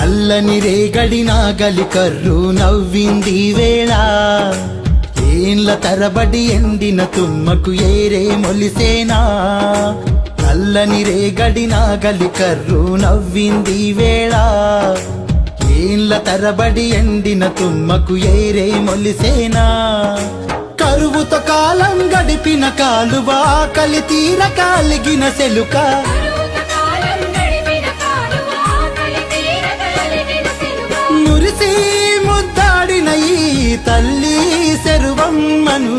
నల్లని రేగడి నాగలి కర్రు నవ్వింది వేళ ఏండ్ల తరబడి ఎండిన తుమ్మకు ఏరే మొలిసేనా నల్లని రేగడి నాగలి కర్రు నవ్వింది వేళ ఏండ్ల తరబడి ఎండిన తుమ్మకు ఏరే మొలిసేనా కరువుతో కాలం గడిపిన కాలువ ఆకలి తీర కాలిగిన సెలుక మురిసి ముద్దాడిన ఈ తల్లి శరువమ్మను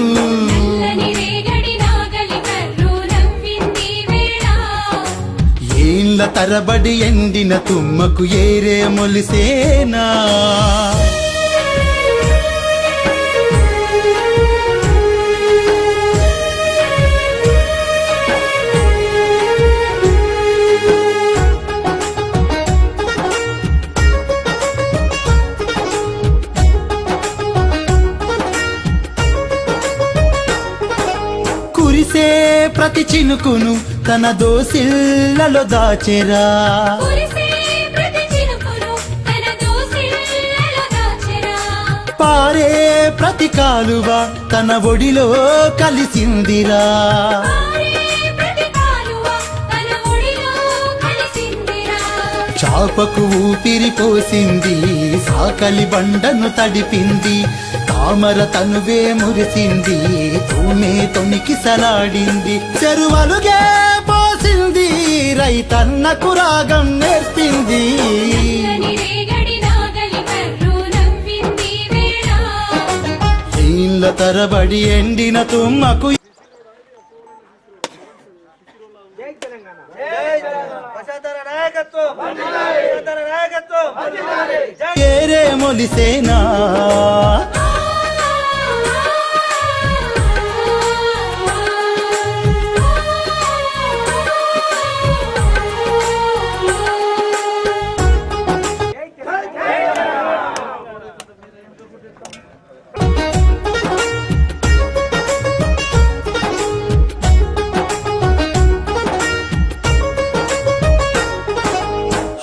ఏండ్ల తరబడి ఎండిన తుమ్మకు ఏరే మొలిసేనా కురిసే ప్రతి చినుకును తన దోసిళ్లలో దాచెరా పారే ప్రతి కాలువ తన ఒడిలో కలిసిందిరా చాపకు ఊపిరి పోసింది సాకలి బండను తడిపింది తామర తనువే మురిసింది తూమే తొనికి సలాడింది చెరువలుగే పోసింది రైతన్నకు రాగం నేర్పింది ఏళ్ళ తరబడి ఎండిన తుమ్మకు ఏరే మొలిసేనా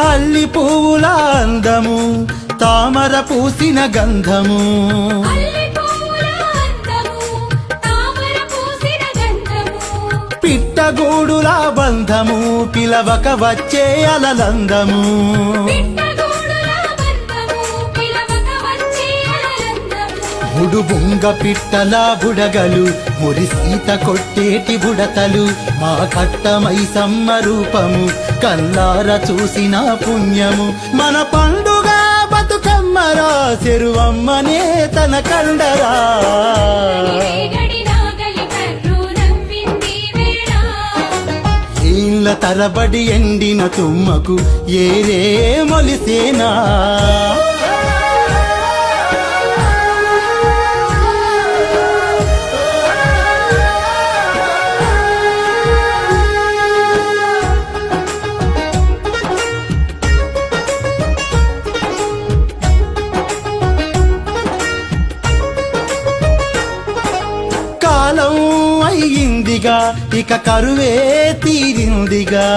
అల్లి పువ్వుల అందము తామర పూసిన గంధము పిట్టగూడుల బంధము పిలవక వచ్చే అలలందము బుడుబుంగ పిట్టల బుడగలు మురిసీత కొట్టేటి బుడతలు మా కట్టమై సమ్మ రూపము కల్లార చూసిన పుణ్యము మన పండుగ బతుకమ్మరా చెరువమ్మనే తన కండరా ఏళ్ళ తరబడి ఎండిన తుమ్మకు ఏరే మొలిసేనా అయ్యిందిగా ఇక కరువే తీరిందిగా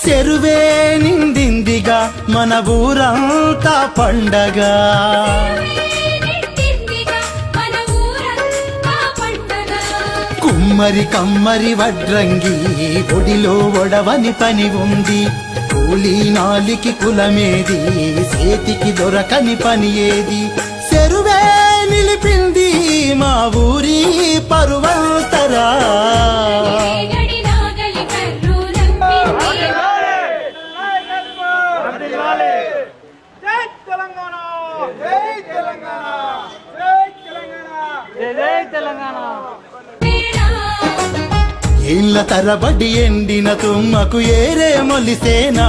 చెరువే నిండిందిగా మన ఊరంతా పండగ కుమ్మరి కమ్మరి వడ్రంగి ఒడిలో ఒడవని పని ఉంది కూలీ నాలికి కులమేది చేతికి దొరకని పని ఏది చెరువే నిలిపింది మా ఊరి పరువంతరా ఏళ్ళ తరబడి ఎండిన తుమ్మకు ఏరే మొలిసేనా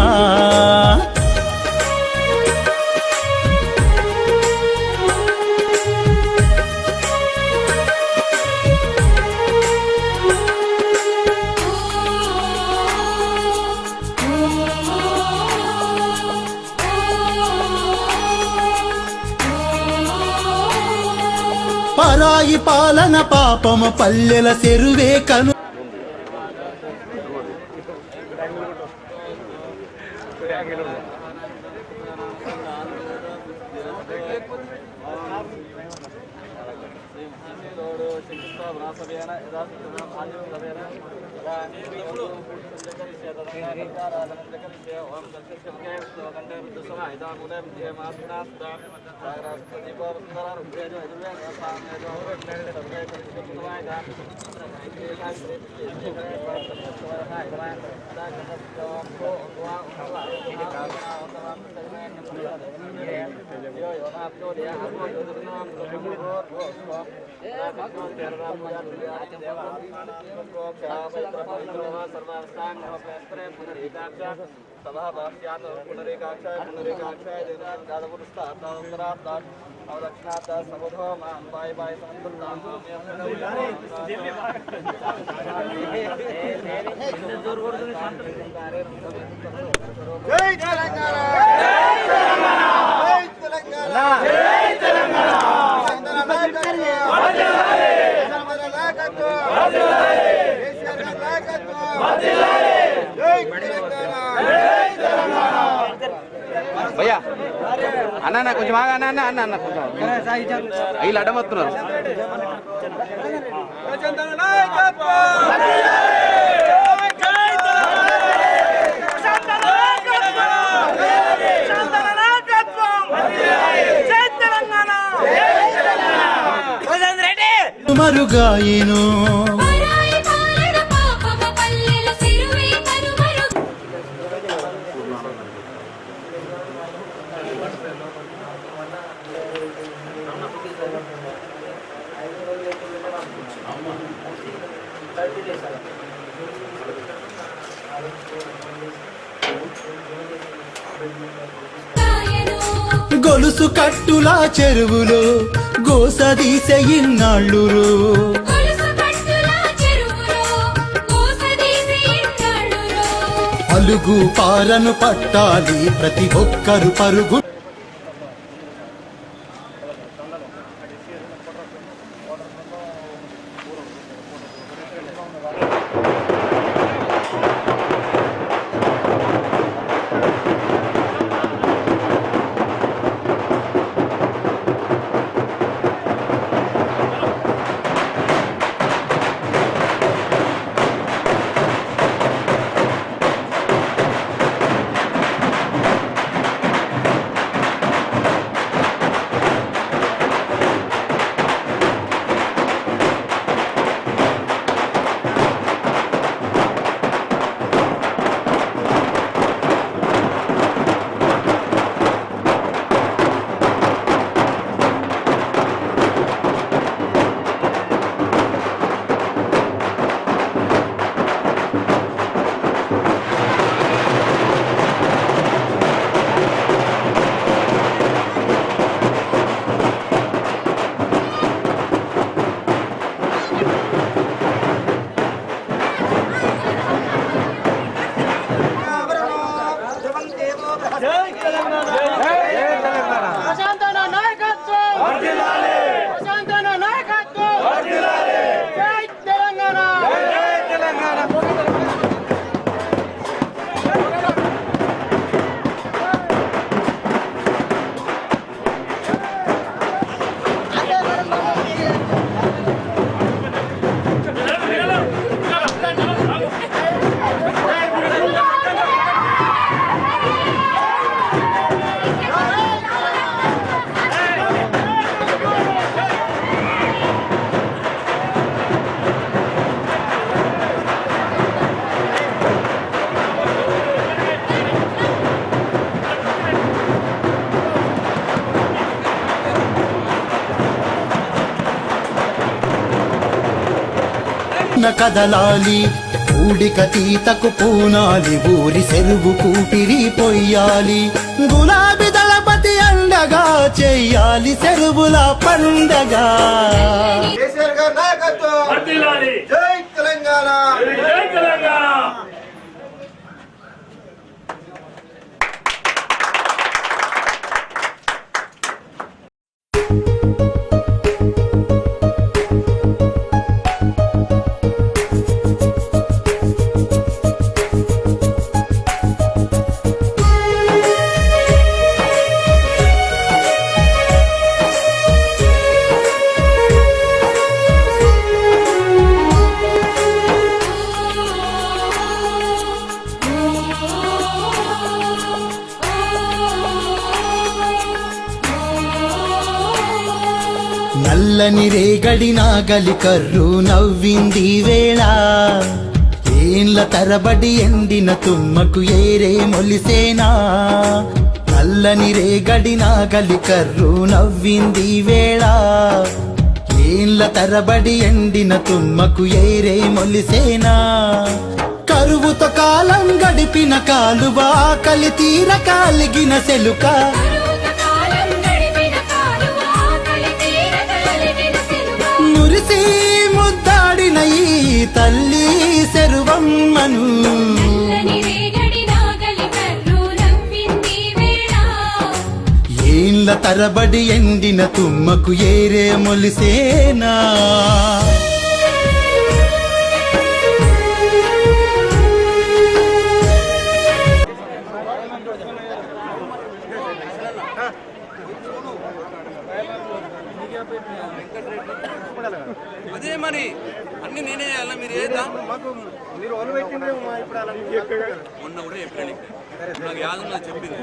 పరాయి పాలన పాపము పల్లెల చెరువే కను భయ్యా అన్న కొంచెం ఆగా అన్న అన్న అన్న కొంచెం వీళ్ళు అడ్డమవుతున్నారు. మరుగాయిను గొలుసు కట్టులా చెరువులో గోసదీసే ఇన్నాళ్ళురు అలుగు పారను పట్టాలి ప్రతి ఒక్కరు పరుగు. కదలాలి ఊడిక తీతకు పూనాలి ఊరి చెరువు కూపిరి పొయ్యాలి గులాబీ దళపతి అండగా చెయ్యాలి చెరువుల పండగా. జై తెలంగాణ. నల్లని రేగడి నాగలి కర్రు నవ్వింది వేళ ఏండ్ల తరబడి ఎండిన తుమ్మకు ఏరే మొలిసేనా నల్లని రేగడి నాగలి కర్రు నవ్వింది వేళ ఏండ్ల తరబడి ఎండిన తుమ్మకు ఏరే మొలిసేనా కరువుతో కాలం గడిపిన కాలువ ఆకలి తీర కాలిగిన సెలుక మురిసి ముద్దాడిన ఈ తల్లి శరువమ్మను ఏండ్ల తరబడి ఎండిన తుమ్మకు ఏరే మొలిసేనా అదే మరి అన్ని నేనే చేయాలా మీరు ఏదా మొన్న కూడా చెప్పాను నాకు యాదన్న చెప్పింది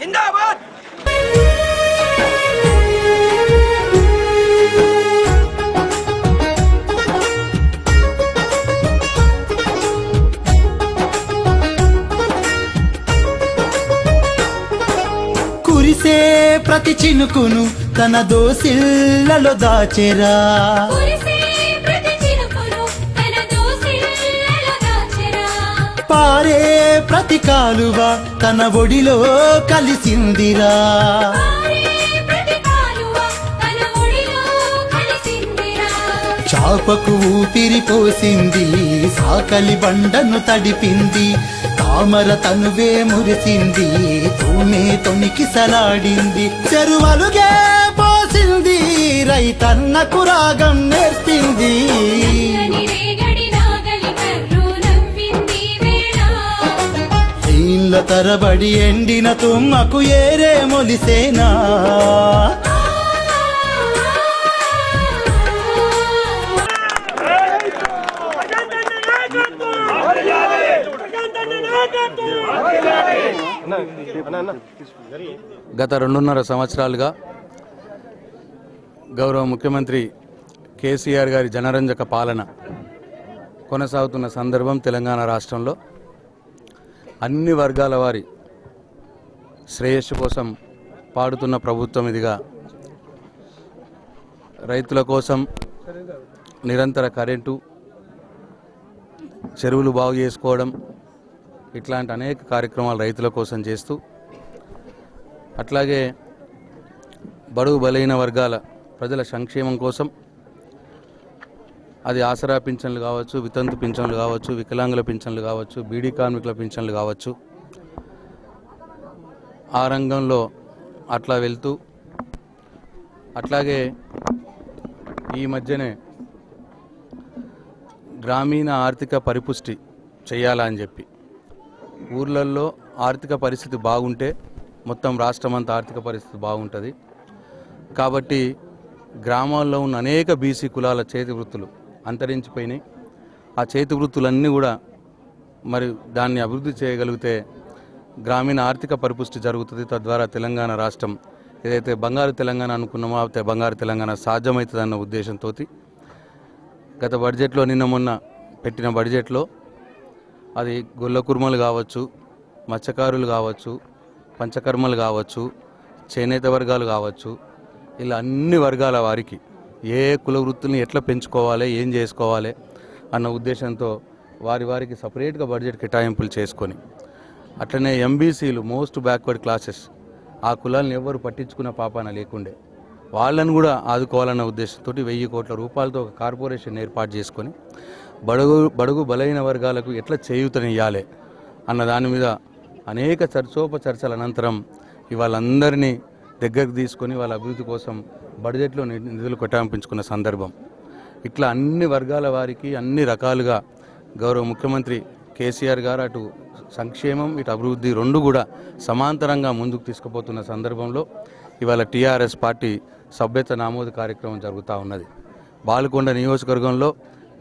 జిందాబాద్ కురిసే ప్రతి చినుకును తన దోసిళ్లలో దాచెరా పారే ప్రతి కాలువ తన ఒడిలో కలిసిందిరా చాపకు ఊపిరి పోసింది సాకలి బండను తడిపింది తామర తనువే మురిసింది తూమే తొనికి సలాడింది చెరువలుగే పోసింది రైతన్నకు రాగం నేర్పింది నీళ్ళ తరబడి ఎండిన తుమ్మకు ఏరే మొలిసేనా గత 2.5 సంవత్సరాలుగా గౌరవ ముఖ్యమంత్రి కేసీఆర్ గారి జనరంజక పాలన కొనసాగుతున్న సందర్భం తెలంగాణ రాష్ట్రంలో అన్ని వర్గాల వారి శ్రేయస్సు కోసం పాడుతున్న ప్రభుత్వం ఇదిగా రైతుల కోసం నిరంతర కరెంటు చెరువులు బాగు చేసుకోవడం ఇట్లాంటి అనేక కార్యక్రమాలు రైతుల కోసం చేస్తూ అట్లాగే బడుగు బలైన వర్గాల ప్రజల సంక్షేమం కోసం అది ఆసరా పింఛన్లు కావచ్చు, వితంతు పింఛన్లు కావచ్చు, వికలాంగుల పింఛన్లు కావచ్చు, బీడీ కార్మికుల పింఛన్లు కావచ్చు, ఆ రంగంలో అట్లా వెళ్తూ అట్లాగే ఈ మధ్యనే గ్రామీణ ఆర్థిక పరిపుష్టి చేయాలని చెప్పి ఊర్లల్లో ఆర్థిక పరిస్థితి బాగుంటే మొత్తం రాష్ట్రం అంతా ఆర్థిక పరిస్థితి బాగుంటుంది కాబట్టి గ్రామాల్లో ఉన్న అనేక బీసీ కులాల చేతి వృత్తులు అంతరించిపోయినాయి. ఆ చేతి వృత్తులన్నీ కూడా మరి దాన్ని అభివృద్ధి చేయగలిగితే గ్రామీణ ఆర్థిక పరిపుష్టి జరుగుతుంది. తద్వారా తెలంగాణ రాష్ట్రం ఏదైతే బంగారు తెలంగాణ అనుకున్నామో అయితే బంగారు తెలంగాణ సాధ్యమవుతుందన్న ఉద్దేశంతో గత బడ్జెట్లో నిన్న మొన్న పెట్టిన బడ్జెట్లో అది గొల్ల కుర్మలు కావచ్చు, మత్స్యకారులు కావచ్చు, పంచకర్మలు కావచ్చు, చేనేత వర్గాలు కావచ్చు, ఇలా అన్ని వర్గాల వారికి ఏ కుల వృత్తుల్ని ఎట్లా పెంచుకోవాలి, ఏం చేసుకోవాలి అన్న ఉద్దేశంతో వారికి సపరేట్గా బడ్జెట్ కేటాయింపులు చేసుకొని అట్లనే ఎంబీసీలు మోస్ట్ బ్యాక్వర్డ్ క్లాసెస్ ఆ కులాలను ఎవరు పట్టించుకున్న పాపాన లేకుండే వాళ్ళను కూడా ఆదుకోవాలన్న ఉద్దేశంతో 1000 కోట్ల రూపాయలతో ఒక కార్పొరేషన్ ఏర్పాటు చేసుకొని బడుగు బలైన వర్గాలకు ఎట్లా చేయూతనియ్యాలి అన్న దాని మీద అనేక చర్చల అనంతరం ఇవాళందరినీ దగ్గరకు తీసుకొని వాళ్ళ అభివృద్ధి కోసం బడ్జెట్లో నిధులు కేటాయించుకున్న సందర్భం. ఇట్లా అన్ని వర్గాల వారికి అన్ని రకాలుగా గౌరవ ముఖ్యమంత్రి కేసీఆర్ గారు అటు సంక్షేమం ఇటు అభివృద్ధి రెండు కూడా సమాంతరంగా ముందుకు తీసుకుపోతున్న సందర్భంలో ఇవాళ టీఆర్ఎస్ పార్టీ సభ్యత నమోదు కార్యక్రమం జరుగుతూ ఉన్నది. బాల్కొండ నియోజకవర్గంలో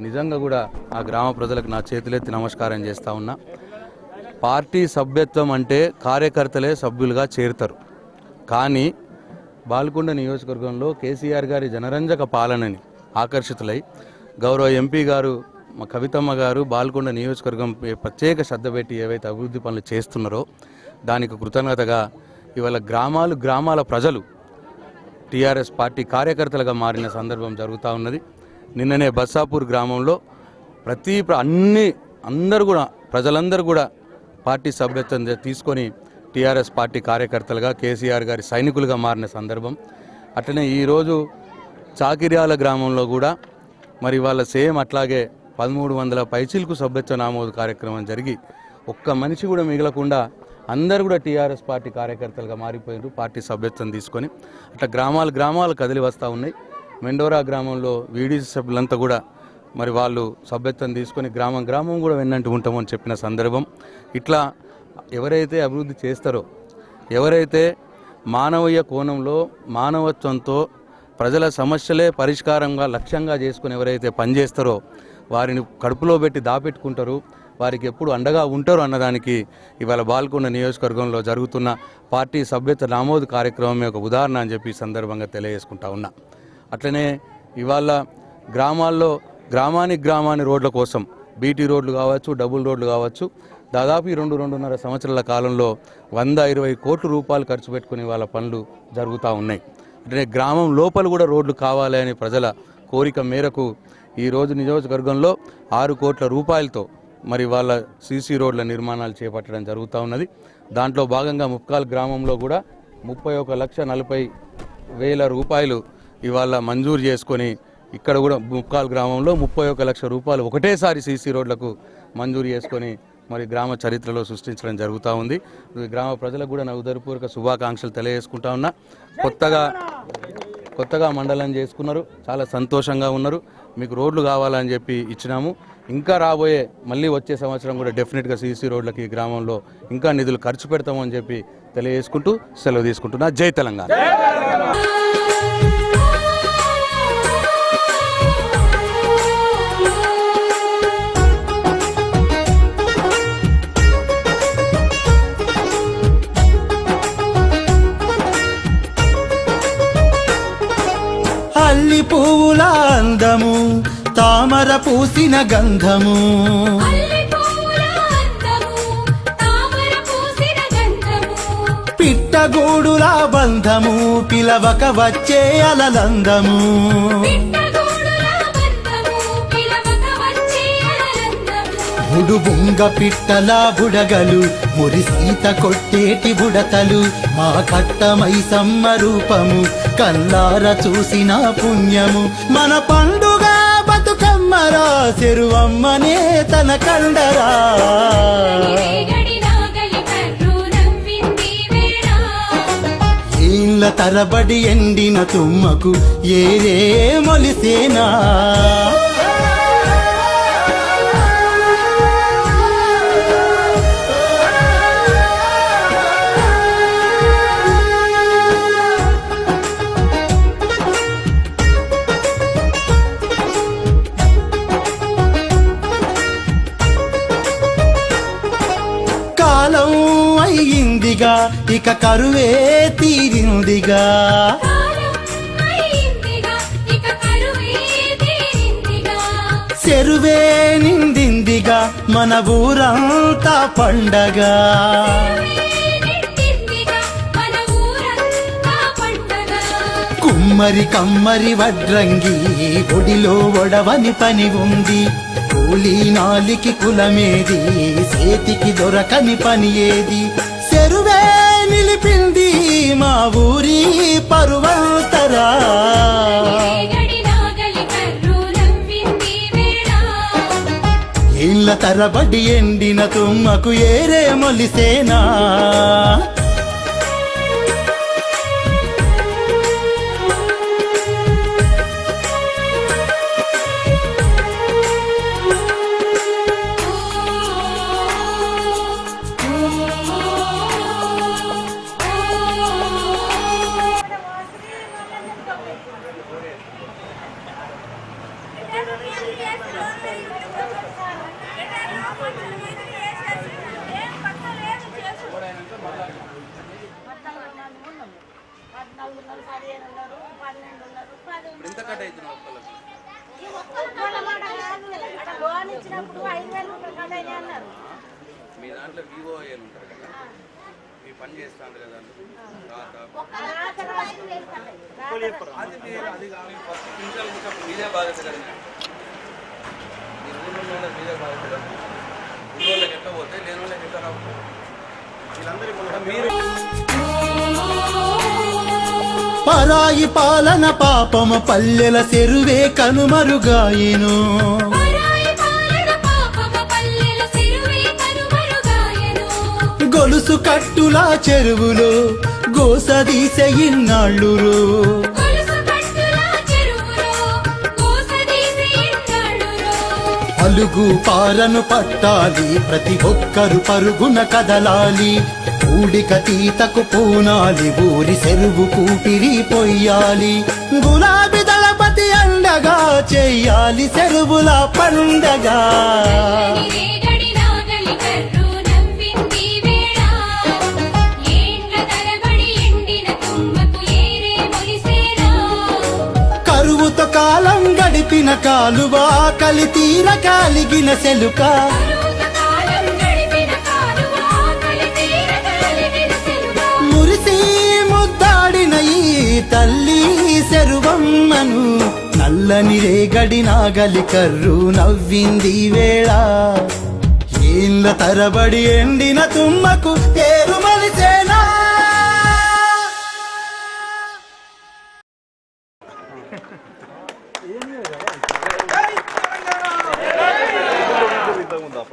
నిజంగా కూడా ఆ గ్రామ ప్రజలకు నా చేతులెత్తి నమస్కారం చేస్తూ ఉన్నా. పార్టీ సభ్యత్వం అంటే కార్యకర్తలే సభ్యులుగా చేరుతారు. కానీ బాల్కొండ నియోజకవర్గంలో కేసీఆర్ గారి జనరంజక పాలనని ఆకర్షితులై గౌరవ ఎంపీ గారు మా కవితమ్మ గారు బాల్కొండ నియోజకవర్గం ప్రత్యేక శ్రద్ధ పెట్టి ఏవైతే అభివృద్ధి పనులు చేస్తున్నారో దానికి కృతజ్ఞతగా ఇవాళ గ్రామాల ప్రజలు టీఆర్ఎస్ పార్టీ కార్యకర్తలుగా మారిన సందర్భం జరుగుతూ ఉన్నది. నిన్ననే బస్సాపూర్ గ్రామంలో ప్రజలందరూ కూడా పార్టీ సభ్యత్వం తీసుకొని టీఆర్ఎస్ పార్టీ కార్యకర్తలుగా కేసీఆర్ గారి సైనికులుగా మారిన సందర్భం. అట్లనే ఈరోజు చాకిర్యాల గ్రామంలో కూడా మరి వాళ్ళ సేమ్ అట్లాగే 1300 పైచీలకు సభ్యత్వ నమోదు కార్యక్రమం జరిగి ఒక్క మనిషి కూడా మిగలకుండా అందరూ కూడా టీఆర్ఎస్ పార్టీ కార్యకర్తలుగా మారిపోయారు పార్టీ సభ్యత్వం తీసుకొని. అట్లా గ్రామాలు కదిలి వస్తూ ఉన్నాయి. మెండోరా గ్రామంలో వీడీసీ సభ్యులంతా కూడా మరి వాళ్ళు సభ్యత్వం తీసుకొని గ్రామం కూడా వెన్నంటి ఉంటామని చెప్పిన సందర్భం. ఇట్లా ఎవరైతే అభివృద్ధి చేస్తారో, ఎవరైతే మానవీయ కోణంలో మానవత్వంతో ప్రజల సమస్యలే పరిష్కారంగా లక్ష్యంగా చేసుకుని ఎవరైతే పనిచేస్తారో వారిని కడుపులో పెట్టి దాపెట్టుకుంటారు, వారికి ఎప్పుడు అండగా ఉంటారు అన్నదానికి ఇవాళ బాల్కొండ నియోజకవర్గంలో జరుగుతున్న పార్టీ సభ్యత్వ నమోదు కార్యక్రమమే ఒక ఉదాహరణ అని చెప్పి సందర్భంగా తెలియజేసుకుంటా ఉన్నా. అట్లనే ఇవాళ గ్రామాల్లో గ్రామానికి రోడ్ల కోసం బీటీ రోడ్లు కావచ్చు, డబుల్ రోడ్లు కావచ్చు, దాదాపు 2-2.5 సంవత్సరాల కాలంలో 120 కోట్ల రూపాయలు ఖర్చు పెట్టుకుని వాళ్ళ పనులు జరుగుతూ ఉన్నాయి. అంటే గ్రామం లోపల కూడా రోడ్లు కావాలి అనే ప్రజల కోరిక మేరకు ఈరోజు నియోజకవర్గంలో 6 కోట్ల రూపాయలతో మరి వాళ్ళ సీసీ రోడ్ల నిర్మాణాలు చేపట్టడం జరుగుతూ ఉన్నది. దాంట్లో భాగంగా ముప్కాల్ గ్రామంలో కూడా 31,40,000 రూపాయలు ఇవాళ మంజూరు చేసుకొని ఇక్కడ కూడా ముప్కాల్ గ్రామంలో 31 లక్ష రూపాయలు ఒకటేసారి సీసీ రోడ్లకు మంజూరు చేసుకొని మరి గ్రామ చరిత్రలో సృష్టించడం జరుగుతూ ఉంది. గ్రామ ప్రజలకు కూడా నా హృదయపూర్వక శుభాకాంక్షలు తెలియజేసుకుంటా ఉన్నా. కొత్తగా మండలం చేసుకున్నారు, చాలా సంతోషంగా ఉన్నారు. మీకు రోడ్లు కావాలని చెప్పి ఇచ్చినాము. ఇంకా రాబోయే మళ్ళీ వచ్చే సంవత్సరం కూడా డెఫినెట్గా సీసీ రోడ్లకి గ్రామంలో ఇంకా నిధులు ఖర్చు పెడతామని చెప్పి తెలియజేసుకుంటూ సెలవు తీసుకుంటున్నా. జై తెలంగాణ. అల్లి పువ్వుల అందము, తామర పూసిన గంధము, పిట్టగూడుల బంధము, పిలవక వచ్చే అలలందము, బుడుబుంగ పిట్టల బుడగలు, మురిసీత కొట్టేటి బుడతలు, మా కట్టమై సమ్మ రూపము, కల్లార చూసిన పుణ్యము, మన పండుగ బతుకమ్మరా, చెరువమ్మనే తన కండరా. ఏళ్ళ తరబడి ఎండిన తుమ్మకు ఏరే మొలిసేనా, అయ్యిందిగా ఇక కరువే తీరిందిగా, చెరువే నిండిందిగా, మన ఊరంతా పండగా. కుమ్మరి కమ్మరి వడ్రంగి ఒడిలో ఒడవని పని ఉంది, కూలీ నాలికి కులమేది, చేతికి దొరకని పని ఏది, చెరువే నిలిపింది మా ఊరి పరువంతరా. ఏళ్ళ తరబడి ఎండిన తుమ్మకు ఏరే మొలిసేనా, ఊర్లో వివోఏలు ఉంటారు కదా, మీ పని చేస్తాను కదా అది ఫస్ట్ నిమిషాలు వచ్చినప్పుడు మీదే బాధ్యత కదా, మీరు ఊళ్ళో మీదే బాధ్యత కదా. ఊళ్ళోకి ఎట్లా పోతే లేని వాళ్ళకి ఎట్లా రావు, వీళ్ళందరూ మీరు పరాయి పాలన పాపము పల్లెల చెరువే కనుమరుగాయిను. గొలుసు కట్టులా చెరువులో గోసదీసే ఇన్నాళ్ళురు. అలుగు పారను పట్టాలి, ప్రతి ఒక్కరు పరుగున కదలాలి. ఊడిక తీతకు పూనాలి, ఊరి చెరువు కూపిరి పొయ్యాలి. గులాబీ దళపతి అండగా చెయ్యాలి చెరువుల పండగా. కరువుతో కాలం గడిపిన కాలువ, కలి తీర కాలిగిన సెలుక. మురిసి ముద్దాడిన ఈ తల్లి చెరువమ్మను, నల్లని రేగడి నాగలి కర్రు నవ్వింది వేళ. ఏళ్ళ తరబడి ఎండిన తుమ్మకు ఏరు మలిసేనా. తెలంగాణ